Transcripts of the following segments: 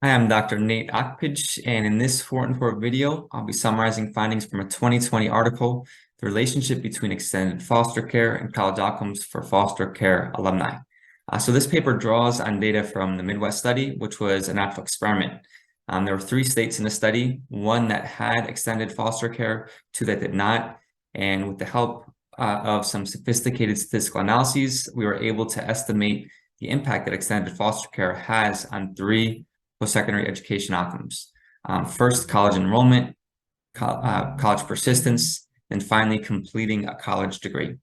Hi, I'm Dr. Nate Akpij, and in this 4 video, I'll be summarizing findings from a 2020 article, The Relationship Between Extended Foster Care and College Outcomes for Foster Care Alumni. So this paper draws on data from the Midwest study, which was a natural experiment. There were 3 states in the study, 1 that had extended foster care, 2 that did not, and with the help of some sophisticated statistical analyses, we were able to estimate the impact that extended foster care has on 3 post-secondary education outcomes. First, college enrollment, college persistence, and finally completing a college degree.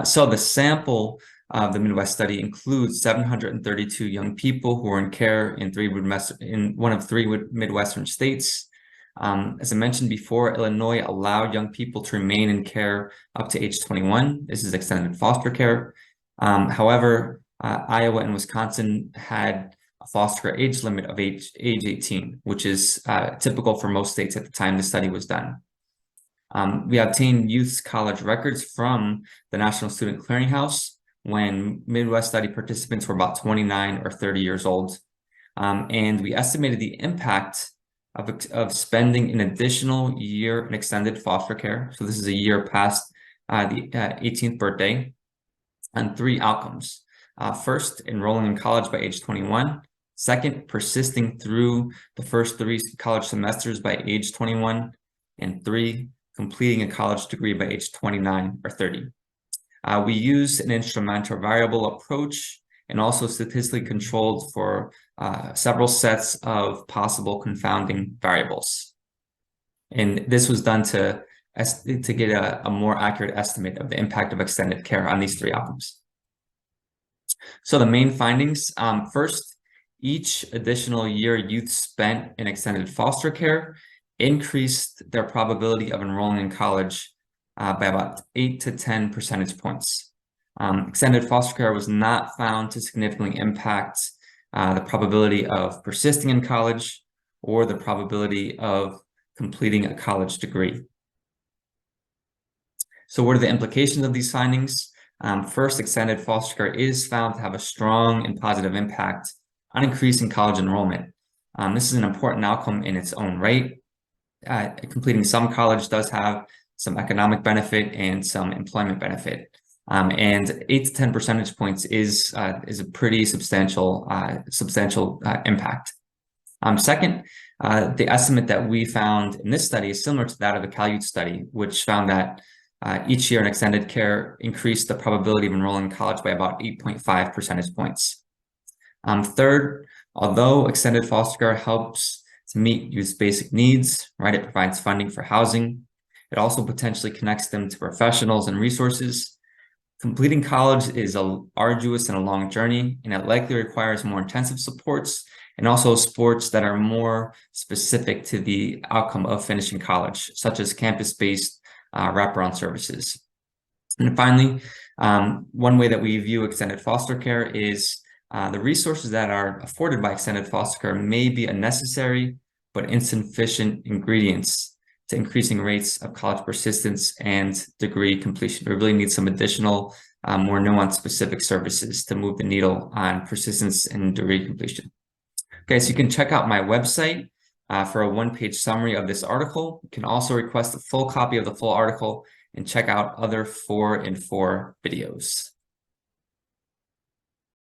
So the sample of the Midwest study includes 732 young people who were in care in one of 3 Midwestern states. As I mentioned before, Illinois allowed young people to remain in care up to age 21. This is extended foster care. However, Iowa and Wisconsin had a foster care age limit of age 18, which is typical for most states at the time the study was done. We obtained youth college records from the National Student Clearinghouse when Midwest study participants were about 29 or 30 years old. And we estimated the impact of spending an additional year in extended foster care. So this is a year past the 18th birthday, on 3 outcomes. First, enrolling in college by age 21. Second, persisting through the first 3 college semesters by age 21. And 3, completing a college degree by age 29 or 30. We used an instrumental variable approach and also statistically controlled for several sets of possible confounding variables. And this was done to get a more accurate estimate of the impact of extended care on these 3 outcomes. So the main findings, first, each additional year youth spent in extended foster care increased their probability of enrolling in college by about 8 to 10 percentage points. Extended foster care was not found to significantly impact the probability of persisting in college or the probability of completing a college degree. So what are the implications of these findings? First, extended foster care is found to have a strong and positive impact on increasing college enrollment. This is an important outcome in its own right. Completing some college does have some economic benefit and some employment benefit. And 8 to 10 percentage points is a pretty substantial impact. Second, the estimate that we found in this study is similar to that of the CalUT study, which found that each year in extended care increased the probability of enrolling in college by about 8.5 percentage points. Third, although extended foster care helps to meet youth's basic needs, right? It provides funding for housing. It also potentially connects them to professionals and resources. Completing college is an arduous and a long journey, and it likely requires more intensive supports and also supports that are more specific to the outcome of finishing college, such as campus-based wraparound services. And finally, one way that we view extended foster care is the resources that are afforded by extended foster care may be a necessary but insufficient ingredients to increasing rates of college persistence and degree completion. We really need some additional, more nuanced specific services to move the needle on persistence and degree completion. Okay, so you can check out my website for a 1-page summary of this article. You can also request a full copy of the full article and check out other 4 in 4 videos.